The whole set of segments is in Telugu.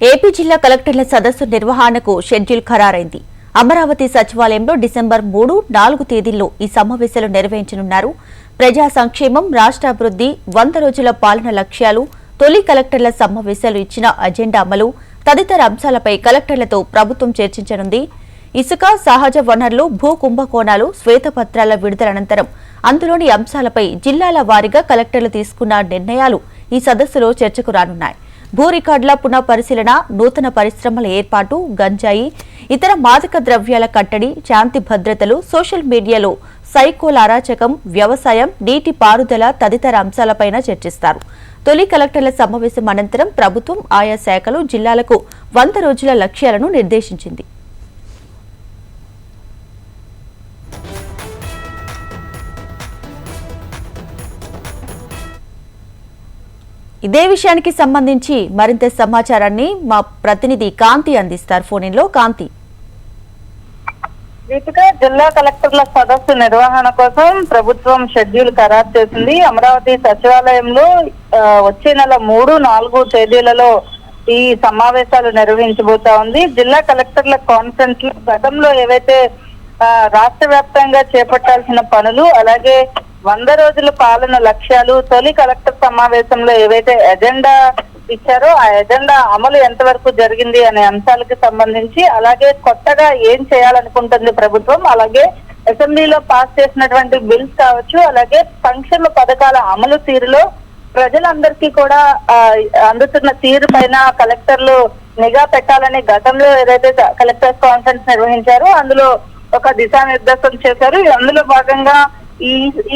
ఏపీ జిల్లా కలెక్టర్ల సదస్సు నిర్వహణకు షెడ్యూల్ ఖరారైంది. అమరావతి సచివాలయంలో డిసెంబర్ 3, 4 తేదీల్లో ఈ సమావేశాలు నిర్వహించనున్నారు. ప్రజా సంక్షేమం, రాష్ట్ర అభివృద్ధి, 100 రోజుల పాలన లక్ష్యాలు, తొలి కలెక్టర్ల సమావేశాలు ఇచ్చిన అజెండా అమలు తదితర అంశాలపై కలెక్టర్లతో ప్రభుత్వం చర్చించనుంది. ఇసుక, సహజ వనరులు, భూ కుంభకోణాలు, శ్వేతపత్రాల విడుదల అనంతరం అందులోని అంశాలపై జిల్లాల వారీగా కలెక్టర్లు తీసుకున్న నిర్ణయాలు ఈ సదస్సులో చర్చకు రానున్నాయి. భూ రికార్డుల పునఃపరిశీలన, నూతన పరిశ్రమల ఏర్పాటు, గంజాయి, ఇతర మాదక ద్రవ్యాల కట్టడి, శాంతి భద్రతలు, సోషల్ మీడియాలో సైకోల అరాచకం, వ్యవసాయం, నీటి పారుదల తదితర అంశాలపైన చర్చిస్తారు. తొలి కలెక్టర్ల సమావేశం అనంతరం ప్రభుత్వం ఆయా శాఖలు జిల్లాలకు 100 రోజుల లక్ష్యాలను నిర్దేశించింది. ఇదే విషయానికి సంబంధించి మరింత సమాచారాన్ని మా ప్రతినిధి కాంతి అందిస్తారు. ఫోన్లో కాంతి. దీపిక, జిల్లా కలెక్టర్ల సదస్సు నిర్వహణ కోసం ప్రభుత్వం షెడ్యూల్ ఖరారు చేసింది. అమరావతి సచివాలయంలో వచ్చే నెల 3, 4 తేదీలలో ఈ సమావేశాలు నిర్వహించబోతా ఉంది. జిల్లా కలెక్టర్ల కాన్ఫరెన్స్ లో గతంలో ఏవైతే రాష్ట్ర వ్యాప్తంగా చేపట్టాల్సిన పనులు, అలాగే 100 రోజుల పాలన లక్ష్యాలు, తొలి కలెక్టర్ సమావేశంలో ఏవైతే ఎజెండా ఇచ్చారో ఆ ఎజెండా అమలు ఎంతవరకు జరిగింది అనే అంశాలకు సంబంధించి, అలాగే కొత్తగా ఏం చేయాలనుకుంటుంది ప్రభుత్వం, అలాగే అసెంబ్లీలో పాస్ చేసినటువంటి బిల్స్ కావచ్చు, అలాగే సంక్షేమ పథకాల అమలు తీరులో ప్రజలందరికీ కూడా అందుతున్న తీరు పైన కలెక్టర్లు నిఘా పెట్టాలని గతంలో ఏదైతే కలెక్టర్స్ కాన్ఫరెన్స్ నిర్వహించారో అందులో ఒక దిశానిర్దేశం చేశారు. అందులో భాగంగా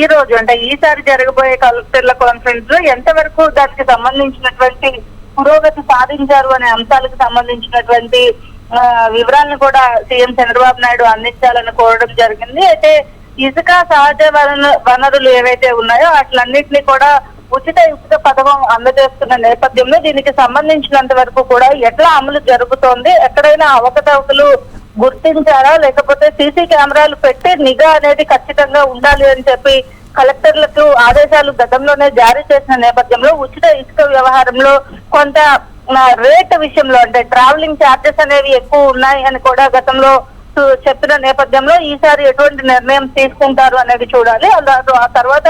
ఈ రోజు అంటే ఈసారి జరగబోయే కలెక్టర్ల కాన్ఫరెన్స్ లో ఎంతవరకు దానికి సంబంధించినటువంటి పురోగతి సాధించారు అనే అంశాలకు సంబంధించినటువంటి వివరాలను కూడా సీఎం చంద్రబాబు నాయుడు అందించాలని కోరడం జరిగింది. అయితే ఇసుక, సహజ వనరులు ఏవైతే ఉన్నాయో వాటిలన్నింటినీ కూడా ఉచిత ఇసుక పథకం అందజేస్తున్న నేపథ్యంలో దీనికి సంబంధించినంత వరకు కూడా ఎట్లా అమలు జరుగుతోంది, ఎక్కడైనా అవకతవకలు గుర్తించారా, లేకపోతే సీసీ కెమెరాలు పెట్టి నిఘా అనేది ఖచ్చితంగా ఉండాలి అని చెప్పి కలెక్టర్లకు ఆదేశాలు గతంలోనే జారీ చేసిన నేపథ్యంలో ఉచిత ఇసుక వ్యవహారంలో కొంత రేట్ విషయంలో అంటే ట్రావెలింగ్ ఛార్జెస్ అనేవి ఎక్కువ ఉన్నాయి అని కూడా గతంలో చెప్పిన నేపథ్యంలో ఈసారి ఎటువంటి నిర్ణయం తీసుకుంటారు అనేది చూడాలి. ఆ తర్వాత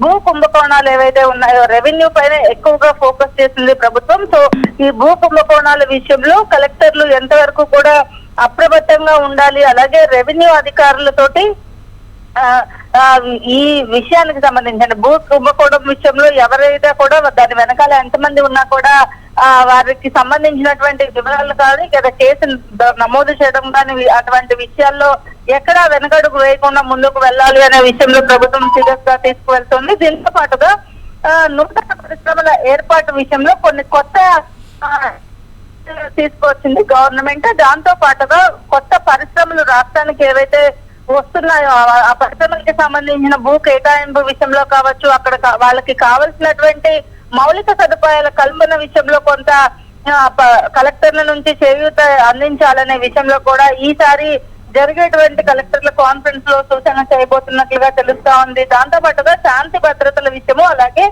భూ కుంభకోణాలు ఏవైతే ఉన్నాయో రెవెన్యూ పైన ఎక్కువగా ఫోకస్ చేసింది ప్రభుత్వం. సో ఈ భూ కుంభకోణాల విషయంలో కలెక్టర్లు ఎంతవరకు కూడా అప్రమత్తంగా ఉండాలి, అలాగే రెవెన్యూ అధికారులతోటి ఈ విషయానికి సంబంధించిన భూ కుంభకోణం విషయంలో ఎవరైతే కూడా దాని వెనకాల ఎంతమంది ఉన్నా కూడా వారికి సంబంధించినటువంటి వివరాలు కానీ లేదా కేసు నమోదు చేయడం కానీ అటువంటి విషయాల్లో ఎక్కడా వెనకడుగు వేయకుండా ముందుకు వెళ్ళాలి అనే విషయంలో ప్రభుత్వం సీరియస్ గా తీసుకువెళ్తుంది. దీంతో పాటుగా నూతన పరిశ్రమల ఏర్పాటు విషయంలో కొన్ని కొత్త తీసుకొచ్చింది గవర్నమెంట్. దాంతో పాటుగా కొత్త పరిశ్రమలు రాష్ట్రానికి ఏవైతే వస్తున్నాయో ఆ పరిశ్రమలకి సంబంధించిన భూ కేటాయింపు విషయంలో కావచ్చు, అక్కడ వాళ్ళకి కావలసినటువంటి మౌలిక సదుపాయాల కల్పన విషయంలో కొంత కలెక్టర్ల నుంచి చేయూత అందించాలనే విషయంలో కూడా ఈసారి జరిగేటువంటి కలెక్టర్ల కాన్ఫరెన్స్ లో సూచన చేయబోతున్నట్లుగా తెలుస్తా ఉంది. దాంతో పాటుగా శాంతి భద్రతల విషయము, అలాగే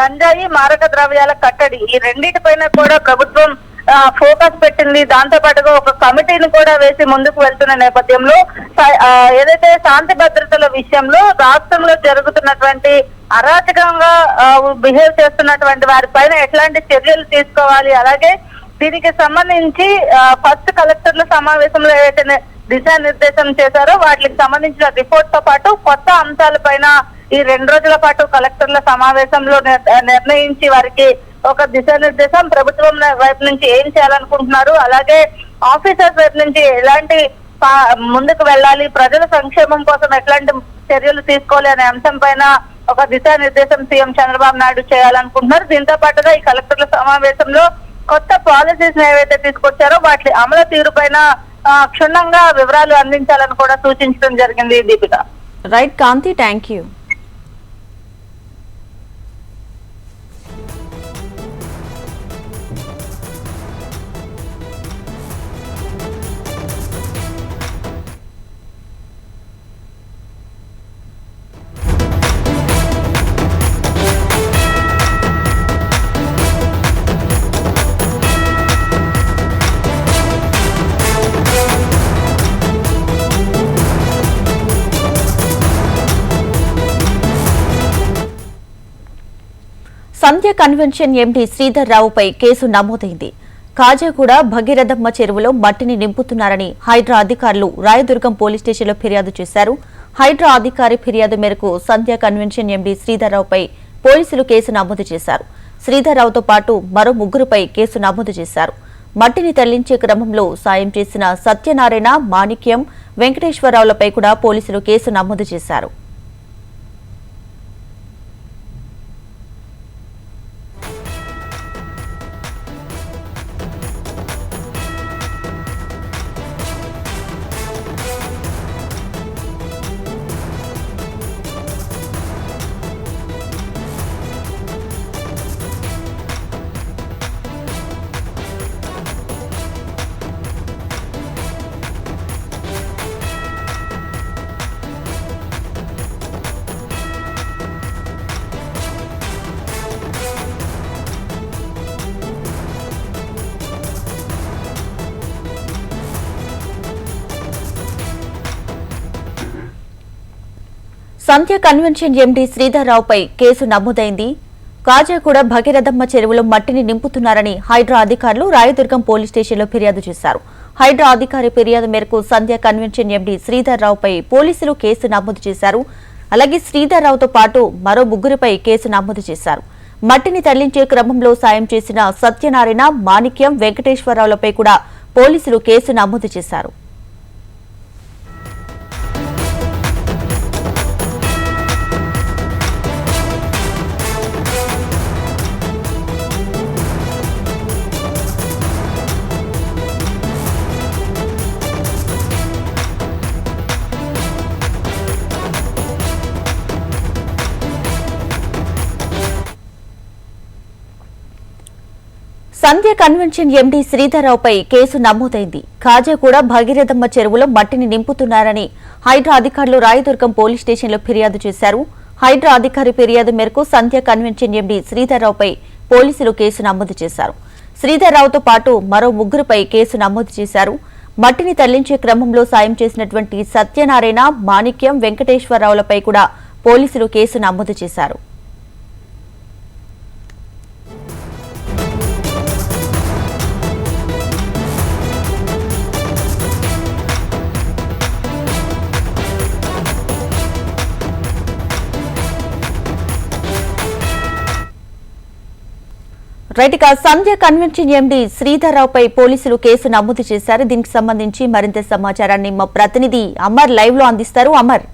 గంజాయి, మారక ద్రవ్యాల కట్టడి ఈ రెండింటిపైన కూడా ప్రభుత్వం ఫోకస్ పెట్టింది. దాంతో పాటుగా ఒక కమిటీని కూడా వేసి ముందుకు వెళ్తున్న నేపథ్యంలో ఏదైతే శాంతి భద్రతల విషయంలో రాష్ట్రంలో జరుగుతున్నటువంటి అరాచకంగా బిహేవ్ చేస్తున్నటువంటి వారిపైన ఎట్లాంటి చర్యలు తీసుకోవాలి, అలాగే దీనికి సంబంధించి ఫస్ట్ కలెక్టర్ల సమావేశంలో ఏదైతే దిశానిర్దేశం చేశారో వాటికి సంబంధించిన రిపోర్ట్ తో పాటు కొత్త అంశాలపైన ఈ 2 రోజుల పాటు కలెక్టర్ల సమావేశంలో నిర్ణయించి వారికి ఒక దిశానిర్దేశం ప్రభుత్వం వైపు నుంచి ఏం చేయాలనుకుంటున్నారు, అలాగే ఆఫీసర్స్ వైపు నుంచి ఎలాంటి ముందుకు వెళ్ళాలి, ప్రజల సంక్షేమం కోసం ఎట్లాంటి చర్యలు తీసుకోవాలి అనే అంశం పైన ఒక దిశానిర్దేశం సీఎం చంద్రబాబు నాయుడు చేయాలనుకుంటున్నారు. దీంతో పాటుగా ఈ కలెక్టర్ల సమావేశంలో కొత్త పాలసీస్ ఏవైతే తీసుకొచ్చారో వాటి అమలు తీరు పైన క్షుణ్ణంగా వివరాలు అందించాలని కూడా సూచించడం జరిగింది. Deepika. Right Kanthi, thank you. Sandhya convention MD Sridhar రావుపై కేసు నమోదైంది. కాజాగూడ భగీరథమ్మ చెరువులో మట్టిని నింపుతున్నారని హైడ్రా అధికారులు రాయదుర్గం పోలీస్ స్టేషన్లో ఫిర్యాదు చేశారు. హైడ్రా అధికారి ఫిర్యాదు మేరకు సంధ్య కన్వెన్షన్ ఎండీ శ్రీధర్ రావుపై పోలీసులు కేసు నమోదు చేశారు. శ్రీధర్ రావుతో పాటు మరో ముగ్గురుపై కేసు నమోదు చేశారు. మట్టిని తరలించే క్రమంలో సాయం చేసిన సత్యనారాయణ, మాణిక్యం, వెంకటేశ్వరరావులపై కూడా పోలీసులు కేసు నమోదు చేశారు. సంధ్య కన్వెన్షన్ ఎండీ శ్రీధర్ రావుపై కేసు నమోదైంది. కాజాగూడ భగీరథమ్మ చెరువులో మట్టిని నింపుతున్నారని హైడ్రా అధికారులు రాయదుర్గం పోలీస్ స్టేషన్లో ఫిర్యాదు చేశారు. హైడ్రా అధికారి ఫిర్యాదు మేరకు సంధ్య కన్వెన్షన్ ఎండీ శ్రీధర్ రావుపై పోలీసులు కేసు నమోదు చేశారు. అలాగే శ్రీధర్ రావుతో పాటు మరో ముగ్గురిపై కేసు నమోదు చేశారు. మట్టిని తరలించే క్రమంలో సాయం చేసిన సత్యనారాయణ, మాణిక్యం, వెంకటేశ్వరరావులపై కూడా పోలీసులు కేసు నమోదు చేశారు. సంధ్య కన్వెన్షన్ ఎండీ శ్రీధర్ రావుపై కేసు నమోదైంది. కాజాగూడ భగీరథమ్మ చెరువులో మట్టిని నింపుతున్నారని హైడ్రా అధికారులు రాయదుర్గం పోలీస్ స్టేషన్లో ఫిర్యాదు చేశారు. హైడ్రా అధికారి ఫిర్యాదు మేరకు సంధ్య కన్వెన్షన్ ఎండీ శ్రీధర్ రావుపై పోలీసులు కేసు నమోదు చేశారు. శ్రీధర్ రావుతో పాటు మరో ముగ్గురుపై కేసు నమోదు చేశారు. మట్టిని తరలించే క్రమంలో సాయం చేసినటువంటి సత్యనారాయణ, మాణిక్యం, వెంకటేశ్వరరావులపై కూడా పోలీసులు కేసు నమోదు చేశారు. రైట్, ఇక సంధ్య కన్వెన్షన్ ఎండీ శ్రీధర్ రావుపై పోలీసులు కేసు నమోదు చేశారు. దీనికి సంబంధించి మరింత సమాచారాన్ని మా ప్రతినిధి అమర్ లైవ్ లో అందిస్తారు. అమర్.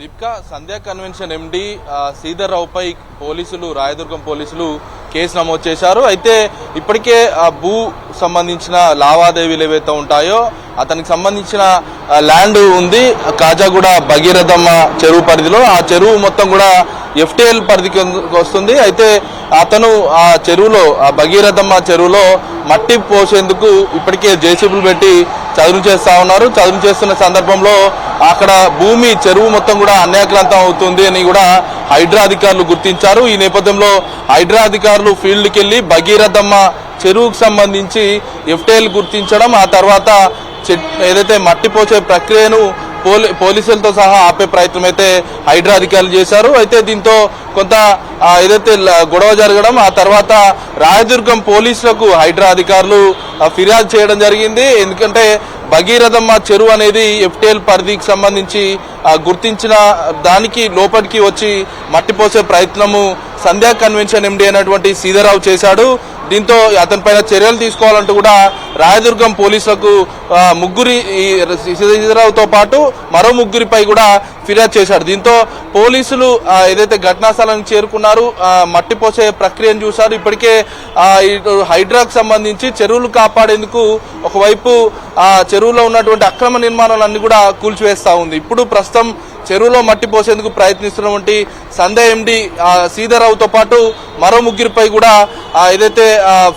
దీపిక, సంధ్య కన్వెన్షన్ ఎండీ శ్రీధర్ రావుపై పోలీసులు, రాయదుర్గం పోలీసులు కేసు నమోదు చేశారు. అయితే ఇప్పటికే భూ సంబంధించిన లావాదేవీలు ఏవైతే ఉంటాయో అతనికి సంబంధించిన ల్యాండ్ ఉంది కాజాగూడ భగీరథమ్మ చెరువు పరిధిలో. ఆ చెరువు మొత్తం కూడా FTL పరిధికి వస్తుంది. అయితే అతను ఆ చెరువులో, ఆ భగీరథమ్మ చెరువులో మట్టి పోసేందుకు ఇప్పటికే JCBలు పెట్టి చదును చేస్తా ఉన్నారు. చదును చేస్తున్న సందర్భంలో అక్కడ భూమి, చెరువు మొత్తం కూడా అన్యాక్రాంతం అవుతుంది అని కూడా హైడ్రా అధికారులు గుర్తించారు. ఈ నేపథ్యంలో హైడ్రా అధికారులు ఫీల్డ్కి వెళ్లి భగీరథమ్మ చెరువుకు సంబంధించి FTL గుర్తించడం, ఆ తర్వాత ఏదైతే మట్టి పోసే ప్రక్రియను పోలీసులతో సహా ఆపే ప్రయత్నం అయితే హైడ్రా అధికారులు చేశారు. అయితే దీంతో కొంత ఏదైతే గొడవ జరగడం, ఆ తర్వాత రాయదుర్గం పోలీసులకు హైడ్రా అధికారులు ఫిర్యాదు చేయడం జరిగింది. ఎందుకంటే భగీరథమ్మ చెరువు అనేది FTL పరిధికి సంబంధించి గుర్తించిన దానికి లోపలికి వచ్చి మట్టి పోసే ప్రయత్నము సంధ్యా కన్వెన్షన్ ఎండీ అయినటువంటి శ్రీధర్ రావు చేశాడు. దీంతో అతనిపైన చర్యలు తీసుకోవాలంటూ కూడా రాయదుర్గం పోలీసులకు శ్రీధర్ రావుతో పాటు మరో ముగ్గురిపై కూడా ఫిర్యాదు చేశాడు. దీంతో పోలీసులు ఏదైతే ఘటనా స్థలానికి చేరుకున్నారు, మట్టి పోసే ప్రక్రియను చూశారు. ఇప్పటికే హైడ్రాకు సంబంధించి చెరువులు కాపాడేందుకు ఒకవైపు చెరువులో ఉన్నటువంటి అక్రమ నిర్మాణాలన్నీ కూడా కూల్చివేస్తా ఉంది. ఇప్పుడు ప్రస్తుతం చెరువులో మట్టి పోసేందుకు ప్రయత్నిస్తున్నటువంటి సంధ్య ఎండీ శ్రీధర్ రావుతో పాటు మరో ముగ్గురిపై కూడా ఏదైతే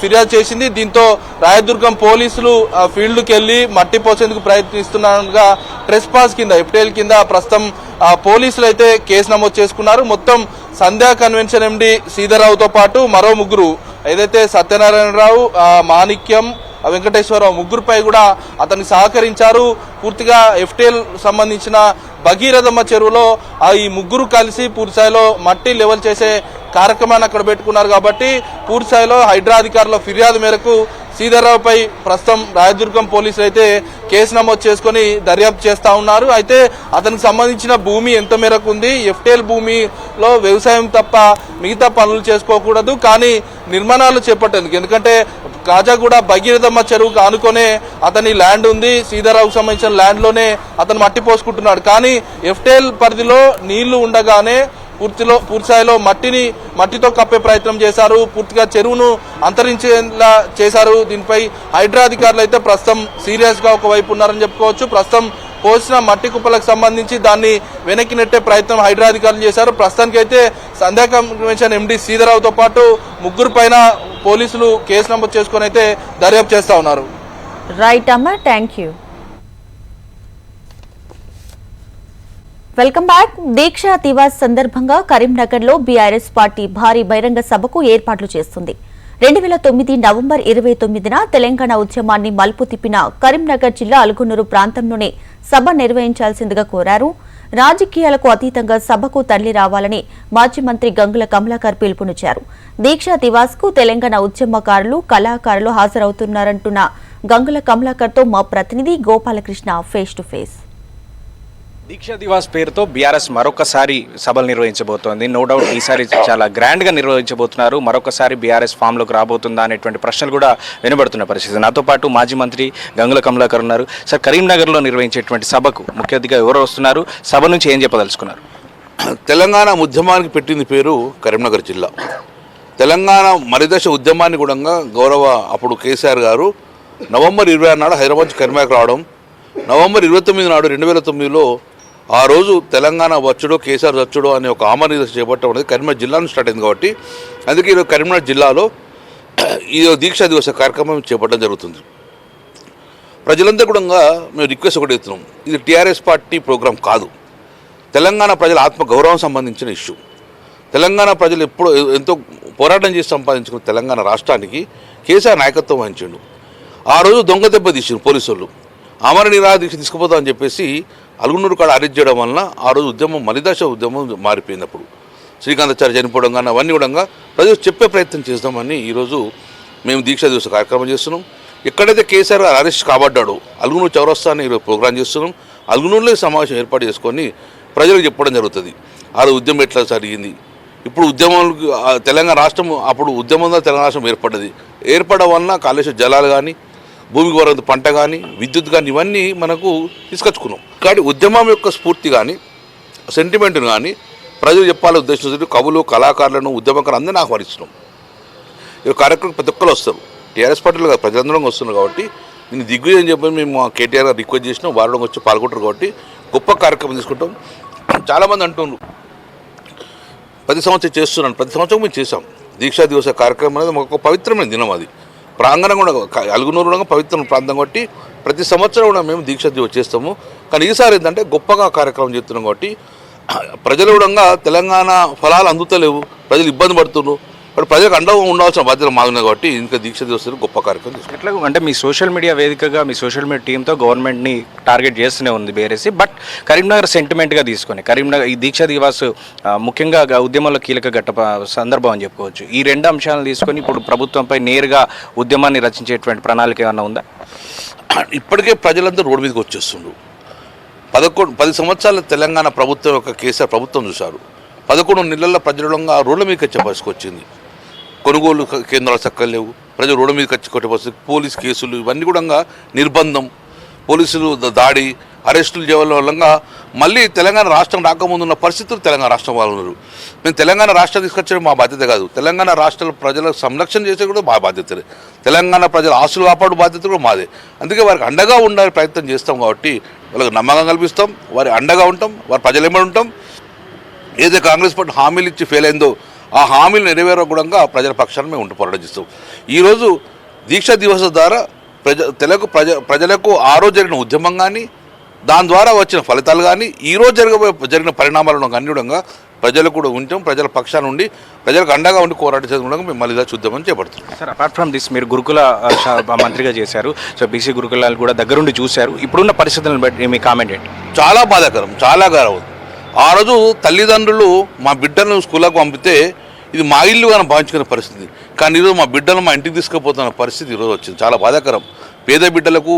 ఫిర్యాదు చేసింది. దీంతో రాయదుర్గం పోలీసులు ఫీల్డ్కి వెళ్లి మట్టి పోసేందుకు ప్రయత్నిస్తున్నగా ట్రెస్ పాస్ కింద, FTL కింద ప్రస్తుతం పోలీసులు అయితే కేసు నమోదు చేసుకున్నారు. మొత్తం సంధ్యా కన్వెన్షన్ ఎండీ శ్రీధర్ రావుతో పాటు మరో ముగ్గురు, ఏదైతే సత్యనారాయణరావు, మాణిక్యం, వెంకటేశ్వరరావు ముగ్గురుపై కూడా అతనికి సహకరించారు. పూర్తిగా FTL సంబంధించిన భగీరథమ్మ చెరువులో ఈ ముగ్గురు కలిసి పూర్తిస్థాయిలో మట్టి లెవెల్ చేసే కార్యక్రమాన్ని అక్కడ పెట్టుకున్నారు కాబట్టి పూర్తిస్థాయిలో హైడ్రా అధికారుల ఫిర్యాదు మేరకు శ్రీధర్రావుపై ప్రస్తుతం రాయదుర్గం పోలీసులు అయితే కేసు నమోదు చేసుకుని దర్యాప్తు చేస్తా ఉన్నారు. అయితే అతనికి సంబంధించిన భూమి ఎంత మేరకు ఉంది, ఎఫ్టీఎల్ భూమిలో వ్యవసాయం తప్ప మిగతా పనులు చేసుకోకూడదు, కానీ నిర్మాణాలు చేపట్టేందుకు, ఎందుకంటే కాజాగూడ భగీరథమ్మ చెరువుకు ఆనుకొనే అతని ల్యాండ్ ఉంది. శ్రీధర్రావుకు సంబంధించిన ల్యాండ్లోనే అతను మట్టి పోసుకుంటున్నాడు. కానీ ఎఫ్టీఎల్ పరిధిలో నీళ్లు ఉండగానే పూర్తిస్థాయిలో మట్టితో కప్పే ప్రయత్నం చేశారు. పూర్తిగా చెరువును అంతరించేలా చేశారు. దీనిపై హైడ్రా అధికారులు అయితే ప్రస్తుతం సీరియస్ గా ఒకవైపు ఉన్నారని చెప్పుకోవచ్చు. ప్రస్తుతం పోసిన మట్టి కుప్పలకు సంబంధించి దాన్ని వెనక్కి నెట్టే ప్రయత్నం హైడ్రా అధికారులు చేశారు. ప్రస్తుతానికైతే సంధ్యా కన్వెన్షన్ ఎండీ శ్రీధర్రావుతో పాటు ముగ్గురు పైన పోలీసులు కేసు నమోదు చేసుకుని అయితే దర్యాప్తు చేస్తా ఉన్నారు. రైట్ అమ్మా, thank you. Welcome back. Deeksha Diwas సందర్భంగా కరీంనగర్ లో బీఆర్ఎస్ పార్టీ భారీ బహిరంగ సభకు ఏర్పాట్లు చేస్తుంది. 2009 నవంబర్ 29న తెలంగాణ ఉద్యమాన్ని మలుపు తిప్పిన కరీంనగర్ జిల్లా అలుగునూరు ప్రాంతంలోనే సభ నిర్వహించాల్సిందిగా కోరారు. రాజకీయాలకు అతీతంగా సభకు తరలి రావాలని మాజీ మంత్రి గంగుల కమలాకర్ పిలుపునిచ్చారు. దీక్షా దివాస్ కు తెలంగాణ ఉద్యమకారులు, కళాకారులు హాజరవుతున్నారంటున్న గంగుల కమలాకర్ తో మా ప్రతినిధి గోపాలకృష్ణ ఫేస్ టు ఫేస్. దీక్షా దివాస్ పేరుతో బీఆర్ఎస్ మరొకసారి సభలు నిర్వహించబోతోంది. నో డౌట్ ఈసారి చాలా గ్రాండ్గా నిర్వహించబోతున్నారు. మరొకసారి బీఆర్ఎస్ ఫామ్లోకి రాబోతుందా అనేటువంటి ప్రశ్నలు కూడా వినబడుతున్న పరిస్థితి. నాతో పాటు మాజీ మంత్రి గంగుల కమలాకర్ ఉన్నారు. సార్, కరీంనగర్లో నిర్వహించేటువంటి సభకు ముఖ్య అతిథిగా ఎవరు వస్తున్నారు? సభ నుంచి ఏం చెప్పదలుచుకున్నారు? తెలంగాణ ఉద్యమానికి పెట్టింది పేరు కరీంనగర్ జిల్లా. తెలంగాణ మరిదశ ఉద్యమాన్ని కూడా గౌరవ అప్పుడు కేసీఆర్ గారు నవంబర్ 26 నాడు హైదరాబాద్ నుంచి కరీంనగర్ రావడం, నవంబర్ 29 నాడు 2009లో ఆ రోజు తెలంగాణ వచ్చుడో కేసీఆర్ వచ్చుడో అనే ఒక ఆమరణ చేపట్టడం అనేది కరీంనగర్ జిల్లా నుంచి స్టార్ట్ అయింది. కాబట్టి అందుకే ఈరోజు కరీంనగర్ జిల్లాలో ఈ దీక్షా దివస కార్యక్రమం చేపట్టడం జరుగుతుంది. ప్రజలందరూ కూడా మేము రిక్వెస్ట్ ఒకటి ఇస్తున్నాం, ఇది టీఆర్ఎస్ పార్టీ ప్రోగ్రాం కాదు. తెలంగాణ ప్రజల ఆత్మగౌరవం సంబంధించిన ఇష్యూ. తెలంగాణ ప్రజలు ఎప్పుడో ఎంతో పోరాటం చేసి సంపాదించుకున్న తెలంగాణ రాష్ట్రానికి కేసీఆర్ నాయకత్వం వహించిండు. ఆ రోజు దొంగ దెబ్బ తీసిండు పోలీసు వాళ్ళు. ఆమరణ నిరాహార దీక్ష తీసుకుపోతామని చెప్పేసి అలుగునూరు కాడ అరెస్ట్ చేయడం వలన ఆ రోజు ఉద్యమం మలిదశ ఉద్యమం మారిపోయింది. అప్పుడు శ్రీకాంతాచార్య చనిపోవడం కానీ అవన్నీ కూడా ప్రజలు చెప్పే ప్రయత్నం చేద్దామని ఈరోజు మేము దీక్షా దివస కార్యక్రమం చేస్తున్నాం. ఎక్కడైతే కేసీఆర్ అరెస్ట్ కాబడ్డాడో అలుగునూరు చౌరస్తాన్ని ఈరోజు ప్రోగ్రాం చేస్తున్నాం. అలుగునూరులో సమావేశం ఏర్పాటు చేసుకొని ప్రజలకు చెప్పడం జరుగుతుంది. ఆ రోజు ఉద్యమం ఎట్లా జరిగింది, ఇప్పుడు ఉద్యమాలు తెలంగాణ రాష్ట్రం, అప్పుడు ఉద్యమంలో తెలంగాణ రాష్ట్రం ఏర్పడడం వలన కాళేశ్వర జలాలు కానీ, భూమికి వరకు పంట కానీ, విద్యుత్ కానీ ఇవన్నీ మనకు తీసుకొచ్చుకున్నాం. కాబట్టి ఉద్యమం యొక్క స్ఫూర్తి కానీ సెంటిమెంట్ను కానీ ప్రజలు చెప్పాలనే ఉద్దేశంతో కవులు, కళాకారులను, ఉద్యమకారులు అందరినీ ఆహ్వానిస్తున్నాం. ఈ కార్యక్రమం ప్రతి ఒక్కరు వస్తారు. టీఆర్ఎస్ పార్టీలో ప్రజలందరం వస్తున్నారు. కాబట్టి నేను దిగ్విజయం చెప్పని మేము కేటీఆర్ గారు రిక్వెస్ట్ చేసినాం. వారు వచ్చి పాల్గొంటారు. కాబట్టి గొప్ప కార్యక్రమం తీసుకుంటాం. చాలామంది అంటున్నారు 10 సంవత్సరం చేస్తున్నాను. ప్రతి సంవత్సరం మేము చేసాం. దీక్షా దివస కార్యక్రమం అనేది ఒక పవిత్రమైన దినం. అది ప్రాంగణం కూడా అలుగునూరు కూడా పవిత్ర ప్రాంతం కాబట్టి ప్రతి సంవత్సరం కూడా మేము దీక్షా దివస చేస్తాము. కానీ ఈసారి ఏంటంటే గొప్పగా కార్యక్రమం చేస్తున్నాం. కాబట్టి ప్రజలు కూడా తెలంగాణ ఫలాలు అందుతలేవు, ప్రజలు ఇబ్బంది పడుతున్నారు. బట్ ప్రజలకు అండగా ఉండాల్సిన బాధ్యత మాగున్నాయి. కాబట్టి ఇంకా దీక్ష దివసాలు గొప్ప కార్యక్రమం. ఎట్లా అంటే మీ సోషల్ మీడియా వేదికగా మీ సోషల్ మీడియా టీంతో గవర్నమెంట్ని టార్గెట్ చేస్తూనే ఉంది బీఆర్ఎస్. బట్ కరీంనగర్ సెంటిమెంట్గా తీసుకొని కరీంనగర్ ఈ దీక్షా దివాస్ ముఖ్యంగా ఉద్యమంలో కీలక సందర్భం అని చెప్పుకోవచ్చు. ఈ 2 అంశాలను తీసుకొని ఇప్పుడు ప్రభుత్వంపై నేరుగా ఉద్యమాన్ని రచించేటువంటి ప్రణాళిక ఏమన్నా ఉందా? ఇప్పటికే ప్రజలందరూ రోడ్డు మీదకి వచ్చేస్తుండ్రు. 10 సంవత్సరాల తెలంగాణ ప్రభుత్వం యొక్క కేసీఆర్ ప్రభుత్వం చూశారు. 11 నెలల ప్రజలంగా రోడ్ల మీదకి వచ్చే పరిస్థితి వచ్చింది. కొనుగోలు కేంద్రాలు చక్కగా లేవు, ప్రజలు రోడ్డు మీదకి వచ్చి కొట్టే పరిస్థితి, పోలీస్ కేసులు ఇవన్నీ కూడా నిర్బంధం, పోలీసులు దాడి, అరెస్టులు చేయడం వల్ల మళ్ళీ తెలంగాణ రాష్ట్రం రాకముందున్న పరిస్థితులు తెలంగాణ రాష్ట్రం వాళ్ళు ఉన్నారు. మేము తెలంగాణ రాష్ట్రం తీసుకొచ్చడం మా బాధ్యత కాదు. తెలంగాణ రాష్ట్ర ప్రజల సంరక్షణ చేసే కూడా మా బాధ్యతలే. తెలంగాణ ప్రజల ఆస్తులు కాపాడు బాధ్యత కూడా మాదే. అందుకే వారికి అండగా ఉండాలని ప్రయత్నం చేస్తాం. కాబట్టి వాళ్ళకి నమ్మకం కల్పిస్తాం, వారి అండగా ఉంటాం, వారి ప్రజలు ఏమని ఉంటాం. ఏదైతే కాంగ్రెస్ పార్టీ హామీలు ఇచ్చి ఫెయిల్ అయిందో ఆ హామీలు నెరవేరకుండా ప్రజల పక్షాన్ని మేము ఉంటూ పోరాటం చేస్తాం. ఈరోజు దీక్షా దివస ద్వారా ప్రజలకు ఆ రోజు జరిగిన ఉద్యమం కానీ, దాని ద్వారా వచ్చిన ఫలితాలు కానీ ఈరోజు జరిగిన పరిణామాలను అనుగుణంగా ప్రజలు కూడా ఉంటాం, ప్రజల పక్షాన ఉండి ప్రజలకు అండగా ఉండి పోరాటం చేయడం మేము మళ్ళీ చూద్దామని చేపడుతున్నాం. సార్, అపార్ట్ ఫ్రమ్ దిస్ మీరు గురుకుల మంత్రిగా చేశారు, సో బీసీ గురుకులాలు కూడా దగ్గరుండి చూశారు. ఇప్పుడున్న పరిస్థితులను బట్టి మీ కామెంట్ ఏంటి? చాలా బాధాకరం, చాలా గౌరవం. ఆ రోజు తల్లిదండ్రులు మా బిడ్డలను స్కూళ్ళకు పంపితే ఇది మా ఇల్లు అని భావించుకునే పరిస్థితి, కానీ ఈరోజు మా బిడ్డలు మా ఇంటికి తీసుకుపోతున్న పరిస్థితి ఈరోజు వచ్చింది. చాలా బాధాకరం. పేద బిడ్డలకు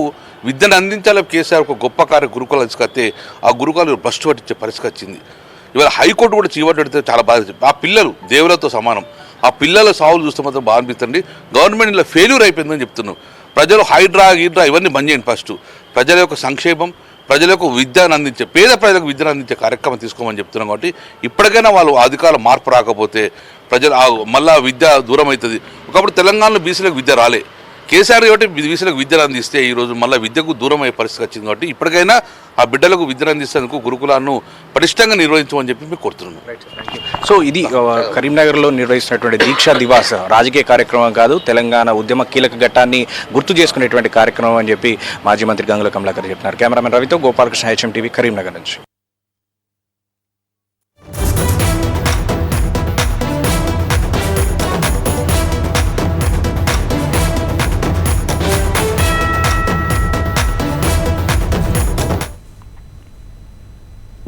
విద్యను అందించాలి కేసీఆర్ ఒక గొప్ప గురుకులాలు తీసుకొస్తే ఆ గురుకులాలు భ్రష్టు పట్టించే పరిస్థితి వచ్చింది. ఇవాళ హైకోర్టు కూడా చీవట్టు పెడితే చాలా బాధ. ఆ పిల్లలు దేవులతో సమానం. ఆ పిల్లల సావులు చూస్తే మాత్రం బాగా అనిపిస్తుంది. గవర్నమెంట్ ఇలా ఫెయిల్యూర్ అయిపోయిందని చెప్తున్నాం. ప్రజలు హైడ్రా ఇవన్నీ బంద్ చేయండి. ఫస్ట్ ప్రజల యొక్క సంక్షేమం, ప్రజలకు విద్యను అందించే పేద ప్రజలకు విద్యను అందించే కార్యక్రమం తీసుకోమని చెప్తున్నాం. కాబట్టి ఇప్పటికైనా వాళ్ళు అధికారుల మార్పు రాకపోతే ప్రజలు మళ్ళా విద్య దూరం అవుతుంది. ఒకప్పుడు తెలంగాణలో బీసీలకు విద్య రాలే, కేసీఆర్ కాబట్టి బీసీలకు విద్యను అందిస్తే ఈరోజు మళ్ళీ విద్యకు దూరం అయ్యే పరిస్థితి వచ్చింది. కాబట్టి ఇప్పటికైనా ఆ బిడ్డలకు విద్యను అందిస్తేందుకు గురుకులాలను పటిష్టంగా నిర్వహించమని చెప్పి మేము కోరుతున్నాం. సో ఇది కరీంనగర్లో నిర్వహిస్తున్నటువంటి దీక్షా దివాస్ రాజకీయ కార్యక్రమం కాదు, తెలంగాణ ఉద్యమ కీలక ఘట్టాన్ని గుర్తు చేసుకునేటువంటి కార్యక్రమం అని చెప్పి మాజీ మంత్రి గంగుల కమలాకర్ చెప్పినారు. కెమెరామెన్ రవితో గోపాలకృష్ణ, HM TV, కరీంనగర్ నుంచి.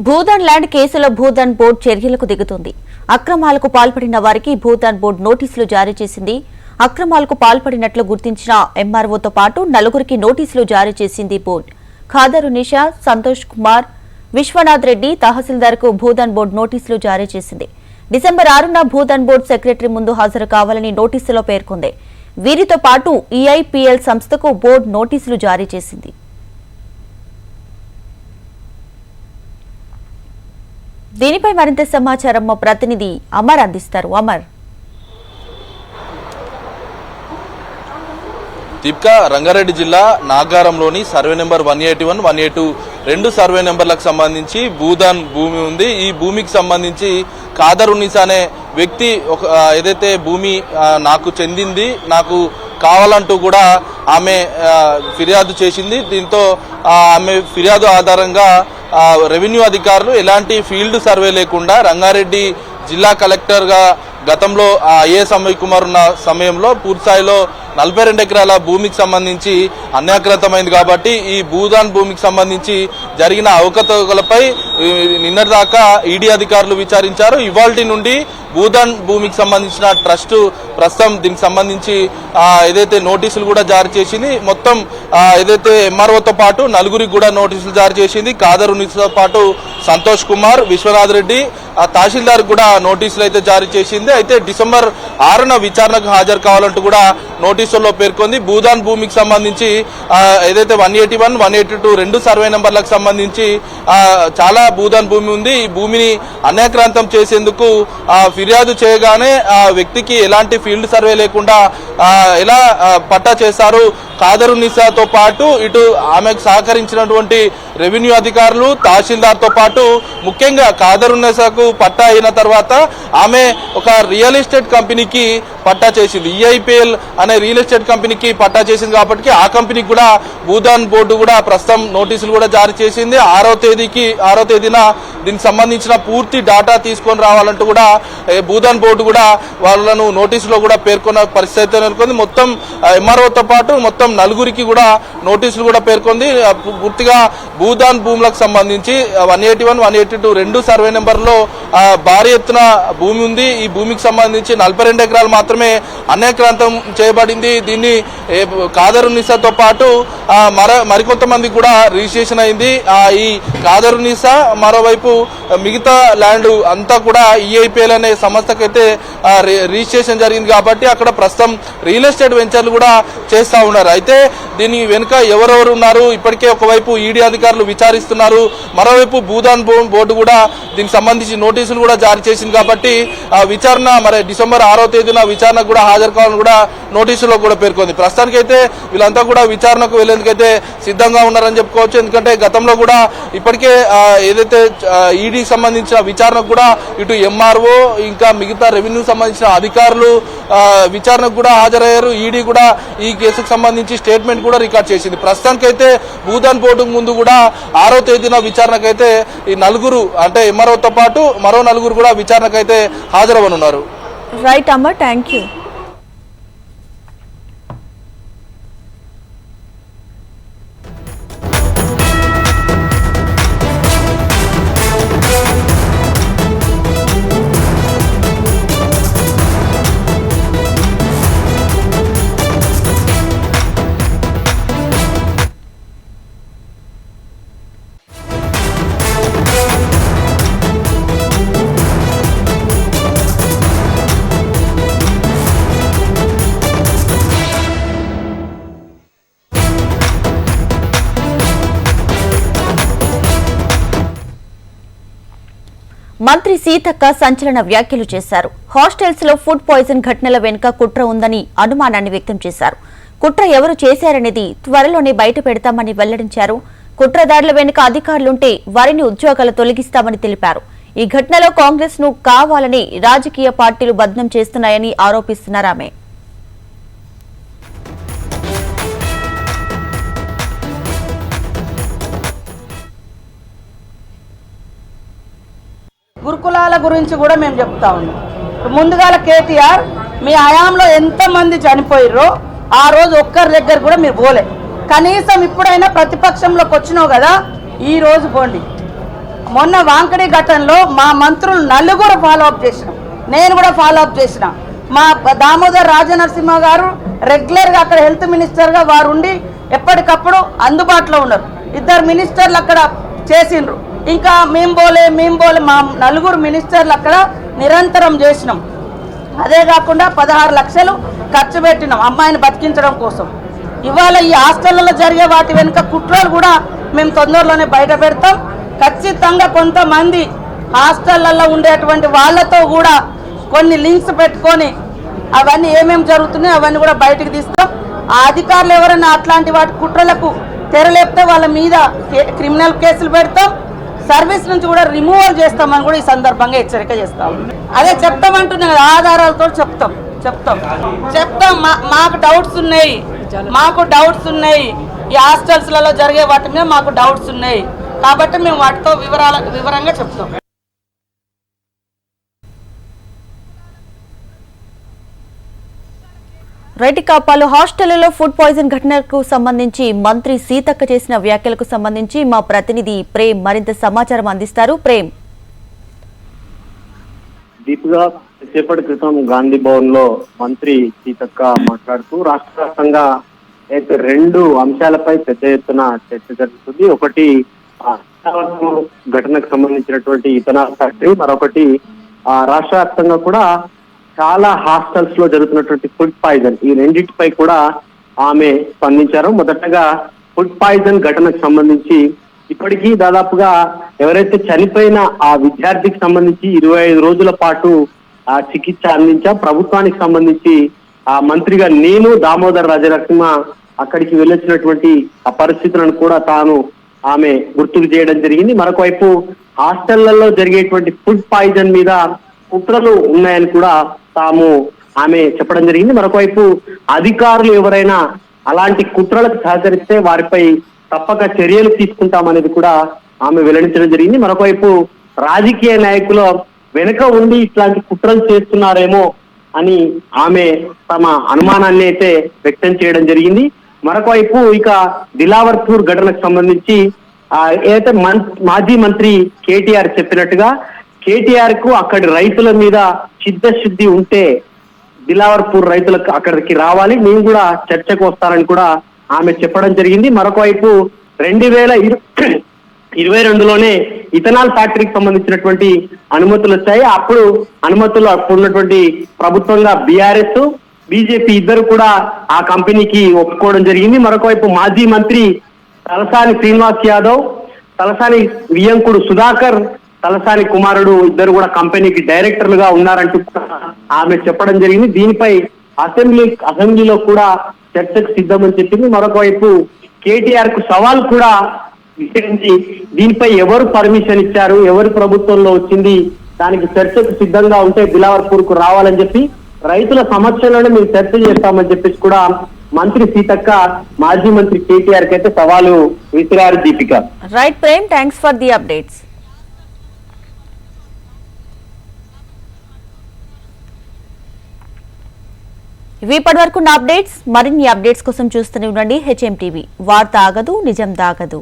భూదాన్ ల్యాండ్ కేసులో భూదాన్ బోర్డు చర్యలకు దిగుతుంది. అక్రమాలకు పాల్పడిన వారికి భూదాన్ బోర్డు నోటీసులు జారీ చేసింది. అక్రమాలకు పాల్పడినట్లు గుర్తించిన MROతో పాటు 4గురికి నోటీసులు జారీ చేసింది బోర్డు. ఖాదరు నిషా, సంతోష్ కుమార్, విశ్వనాథ్ రెడ్డి తహసీల్దార్కు భూదాన్ బోర్డు నోటీసులు జారీ చేసింది. డిసెంబర్ 6న భూదాన్ బోర్డు సెక్రటరీ ముందు హాజరు కావాలని నోటీసులో పేర్కొంది. వీరితో పాటు EIPL సంస్థకు బోర్డు నోటీసులు జారీ చేసింది. దీనిపై మరింత సమాచారం మా ప్రతినిధి అమర్ అందిస్తారు. అమర్. దీపికా, రంగారెడ్డి జిల్లా నాగారంలోని సర్వే నెంబర్ 181, 182 రెండు సర్వే నెంబర్లకు సంబంధించి భూదాన్ భూమి ఉంది. ఈ భూమికి సంబంధించి ఖాదరున్నీసా అనే వ్యక్తి ఏదైతే భూమి నాకు చెందింది, నాకు కావాలంటూ కూడా ఆమె ఫిర్యాదు చేసింది. దీంతో ఆమె ఫిర్యాదు ఆధారంగా రెవెన్యూ అధికారులు ఎలాంటి ఫీల్డ్ సర్వే లేకుండా రంగారెడ్డి జిల్లా కలెక్టర్గా గతంలో ఐఏఎస్ అమయ్ కుమార్ ఉన్న సమయంలో పూర్తిస్థాయిలో 42 ఎకరాల భూమికి సంబంధించి అన్యాక్రాంతమైంది. కాబట్టి ఈ భూదాన్ భూమికి సంబంధించి జరిగిన అవకతవకలపై నిన్నటిదాకా ఈడీ అధికారులు విచారించారు. ఇవాల్టి నుండి భూదాన్ భూమికి సంబంధించిన ట్రస్ట్ ప్రస్తుతం దీనికి సంబంధించి ఏదైతే నోటీసులు కూడా జారీ చేసింది. మొత్తం ఏదైతే MROతో పాటు 4గురికి కూడా నోటీసులు జారీ చేసింది. ఖాదరున్నీసాతో పాటు సంతోష్ కుమార్, విశ్వనాథ్ రెడ్డి, తహసీల్దార్ కూడా నోటీసులు అయితే జారీ చేసింది. అయితే డిసెంబర్ 6న విచారణకు హాజరు కావాలంటూ కూడా నోటీసుల్లో పేర్కొంది. భూదాన్ భూమికి సంబంధించి ఏదైతే 181, 182 రెండు సర్వే నెంబర్లకు సంబంధించి చాలా భూదాన్ భూమి ఉంది. ఈ భూమిని అన్యాక్రాంతం చేసేందుకు ఫిర్యాదు చేయగానే ఆ వ్యక్తికి ఎలాంటి ఫీల్డ్ సర్వే లేకుండా ఎలా పట్టా చేశారు. ఖాదరున్నీసాతో పాటు ఇటు ఆమెకు సహకరించినటువంటి రెవెన్యూ అధికారులు, తహసీల్దార్తో పాటు ముఖ్యంగా ఖాదరున్నీసాకు పట్టా అయిన తర్వాత ఆమె ఒక రియల్ ఎస్టేట్ కంపెనీకి పట్టా చేసింది. EIPL అనే రియల్ ఎస్టేట్ కంపెనీకి పట్టా చేసింది. కాబట్టి ఆ కంపెనీకి కూడా భూదాన్ బోర్డు కూడా ప్రస్తుతం నోటీసులు కూడా జారీ చేసింది. 6వ తేదీన దీనికి సంబంధించిన పూర్తి డాటా తీసుకొని రావాలంటూ కూడా భూదాన్ బోర్డు కూడా వాళ్ళను నోటీసులో కూడా పేర్కొన్న పరిస్థితి నెలకొంది. మొత్తం MROతో పాటు మొత్తం 4గురికి కూడా నోటీసులు కూడా పేర్కొంది. పూర్తిగా భూదాన్ భూములకు సంబంధించి 181, 182 రెండు సర్వే నెంబర్లో భారీ ఎత్తున భూమి ఉంది. ఈ భూమికి సంబంధించి 42 ఎకరాలు మాత్రమే అన్యాక్రాంతం చేయబడింది. దీన్ని ఖాదరున్నీసాతో పాటు మరికొంతమంది కూడా రిజిస్ట్రేషన్ అయింది. ఈ ఖాదరున్నీసా మరోవైపు మిగతా ల్యాండ్ అంతా కూడా EIPL అనే సంస్థకైతే రిజిస్ట్రేషన్ జరిగింది. కాబట్టి అక్కడ ప్రస్తుతం రియల్ ఎస్టేట్ వెంచర్లు కూడా చేస్తూ ఉన్నారు. అయితే దీని వెనుక ఎవరెవరు ఉన్నారు, ఇప్పటికే ఒకవైపు ఈడీ అధికారులు విచారిస్తున్నారు, మరోవైపు భూదాన్ బోర్డు కూడా దీనికి సంబంధించి నోటీసులు కూడా జారీ చేసింది. కాబట్టి విచారణ మరి డిసెంబర్ 6వ తేదీన విచారణకు కూడా హాజరు కావాలని కూడా నోటీసులో కూడా పేర్కొంది. ప్రస్తుతానికైతే వీళ్ళంతా కూడా విచారణకు వెళ్లేందుకైతే సిద్ధంగా ఉన్నారని చెప్పుకోవచ్చు. ఎందుకంటే గతంలో కూడా ఇప్పటికే ఏదైతే ఈడీకి సంబంధించిన విచారణకు కూడా ఇటు MRO ఇంకా మిగతా రెవెన్యూ సంబంధించిన అధికారులు విచారణకు కూడా హాజరయ్యారు. ఈడీ కూడా ఈ కేసుకు సంబంధించి స్టేట్మెంట్ కూడా కూడా రికార్డ్ చేసింది. ప్రస్తుతానికైతే భూదాన్ పోర్టుకు ముందు కూడా 6వ తేదీన విచారణకైతే ఈ నలుగురు అంటే ఎంఆర్ఓతో పాటు మరో నలుగురు కూడా విచారణకైతే హాజరవనున్నారు. రైట్ అమ్మ, థ్యాంక్ యూ. మంత్రి సీతక్క సంచలన వ్యాఖ్యలు చేశారు. హాస్టల్స్ లో ఫుడ్ పాయిజన్ ఘటనల వెనుక కుట్ర ఉందని అనుమానాన్ని వ్యక్తం చేశారు. కుట్ర ఎవరు చేశారనేది త్వరలోనే బయట పెడతామని వెల్లడించారు. కుట్రదారుల వెనుక అధికారులుంటే వారిని ఉద్యోగాలు తొలగిస్తామని తెలిపారు. ఈ ఘటనలో కాంగ్రెస్ ను కావాలని రాజకీయ పార్టీలు బద్నం చేస్తున్నాయని ఆరోపిస్తున్నారు ఆమె. గురుకులాల గురించి కూడా మేము చెప్తా ఉన్నాం. ముందుగాల కేటీఆర్ మీ హయాంలో ఎంతమంది చనిపోయిర్రో ఆ రోజు ఒక్కరి దగ్గర కూడా మీరు పోలే. కనీసం ఇప్పుడైనా ప్రతిపక్షంలోకి వచ్చినావు కదా, ఈ రోజు పోండి. మొన్న వాంకడి ఘటనలో మా మంత్రులు నలుగురు ఫాలోఅప్ చేసినాం, నేను కూడా ఫాలోఅప్ చేసిన. మా దామోదర్ రాజనరసింహ గారు రెగ్యులర్గా అక్కడ హెల్త్ మినిస్టర్గా వారు ఉండి ఎప్పటికప్పుడు అందుబాటులో ఉన్నారు. 2 మినిస్టర్లు అక్కడ చేసిండ్రు. ఇంకా మేము పోలే మా నలుగురు మినిస్టర్లు అక్కడ నిరంతరం చేసినాం. అదే కాకుండా 16 లక్షలు ఖర్చు పెట్టినాం అమ్మాయిని బతికించడం కోసం. ఇవాళ ఈ హాస్టళ్లలో జరిగే వాటి వెనుక కుట్రలు కూడా మేము తొందరలోనే బయట పెడతాం. ఖచ్చితంగా కొంతమంది హాస్టళ్లలో ఉండేటువంటి వాళ్ళతో కూడా కొన్ని లింక్స్ పెట్టుకొని అవన్నీ ఏమేమి జరుగుతున్నాయో అవన్నీ కూడా బయటకు తీస్తాం. ఆ అధికారులు ఎవరైనా అట్లాంటి వాటి కుట్రలకు తెరలేపితే వాళ్ళ మీద క్రిమినల్ కేసులు పెడతాం. సర్వీస్ నుంచి కూడా రిమూవల్ చేస్తామని కూడా ఈ సందర్భంగా హెచ్చరిక చేస్తాం. అదే చెప్తామంటున్నా కదా, ఆధారాలతో చెప్తాం. మాకు డౌట్స్ ఉన్నాయి ఈ హాస్టల్స్లలో జరిగే వాటి మీద మాకు డౌట్స్ ఉన్నాయి కాబట్టి మేము వాటితో వివరంగా చెప్తాం. రైట్ పలు హాస్టళ్లలో ఫుడ్ పాయిజన్ ఘటనకు సంబంధించి మంత్రి సీతక్క చేసిన వ్యాఖ్యలకు సంబంధించి మా ప్రతినిధి ప్రేమ్ మరింత సమాచారం అందిస్తారు. ప్రేమ్. దీపుగా సేపటి క్రితం గాంధీ భవన్ లో మంత్రి సీతక్క మాట్లాడుతూ రాష్ట్ర వ్యాప్తంగా అయితే 2 అంశాలపై పెద్ద ఎత్తున చర్చ జరుగుతుంది. ఒకటి ఘటనకు సంబంధించినటువంటి ఇథనాల్ ఫ్యాక్టరీ, మరొకటి రాష్ట్ర వ్యాప్తంగా కూడా చాలా హాస్టల్స్ లో జరుగుతున్నటువంటి ఫుడ్ పాయిజన్, ఈ రెండింటిపై కూడా ఆమె స్పందించారు. మొదటగా ఫుడ్ పాయిజన్ ఘటనకు సంబంధించి ఇప్పటికీ దాదాపుగా ఎవరైతే చనిపోయిన ఆ విద్యార్థికి సంబంధించి 25 రోజుల పాటు చికిత్స అందించాం. ప్రభుత్వానికి సంబంధించి ఆ మంత్రిగా నేను దామోదర్ రాజనరసింహ అక్కడికి వెళ్ళొచ్చినటువంటి ఆ పరిస్థితులను కూడా ఆమె గుర్తుకు చేయడం జరిగింది. మరొక వైపు హాస్టళ్లలో జరిగేటువంటి ఫుడ్ పాయిజన్ మీద కుట్రలు ఉన్నాయని కూడా ఆమె చెప్పడం జరిగింది. మరొకవైపు అధికారులు ఎవరైనా అలాంటి కుట్రలకు సహకరిస్తే వారిపై తప్పక చర్యలు తీసుకుంటామనేది కూడా ఆమె వెల్లడించడం జరిగింది. మరొకవైపు రాజకీయ నాయకులు వెనుక ఉండి ఇట్లాంటి కుట్రలు చేస్తున్నారేమో అని ఆమె తమ అనుమానాన్ని అయితే వ్యక్తం చేయడం జరిగింది. మరొకవైపు ఇక దిలావర్పూర్ ఘటనకు సంబంధించి ఏదైతే మాజీ మంత్రి కేటీఆర్ చెప్పినట్టుగా కేటీఆర్ కు అక్కడి రైతుల మీద చిత్తశుద్ధి ఉంటే దిలావర్పూర్ రైతులకు అక్కడికి రావాలి, నేను కూడా చర్చకు వస్తానని కూడా ఆమె చెప్పడం జరిగింది. మరొక వైపు 2022లోనే ఇథనాల్ ఫ్యాక్టరీకి సంబంధించినటువంటి అనుమతులు వచ్చాయి. అప్పుడు అనుమతులు ఉన్నటువంటి ప్రభుత్వంగా బీఆర్ఎస్ బీజేపీ ఇద్దరు కూడా ఆ కంపెనీకి ఒప్పుకోవడం జరిగింది. మరొక వైపు మాజీ మంత్రి తలసాని శ్రీనివాస్ యాదవ్, తలసాని వియంకుడు సుధాకర్, తలసాని కుమారుడు ఇద్దరు కూడా కంపెనీకి డైరెక్టర్లుగా ఉన్నారంటూ ఆమె చెప్పడం జరిగింది. దీనిపై అసెంబ్లీలో కూడా చర్చకు సిద్ధమని చెప్పింది. మరొక వైపు కేటీఆర్ కు సవాల్ కూడా విసిరించి దీనిపై ఎవరు పర్మిషన్ ఇచ్చారు, ఎవరు ప్రభుత్వంలో వచ్చింది, దానికి చర్చకు సిద్ధంగా ఉంటే దిలావర్పూర్ కు రావాలని చెప్పి రైతుల సమస్యలను మేము చర్చ చేస్తామని చెప్పేసి కూడా మంత్రి సీతక్క మాజీ మంత్రి కేటీఆర్ కి అయితే సవాలు విసిరారు Deepika. Right Prem, thanks for the updates. ఇవి ఇప్పటివరకు నా అప్డేట్స్. మరిన్ని అప్డేట్స్ కోసం చూస్తూనే ఉండండి HM TV. వార్త ఆగదు, నిజం దాగదు.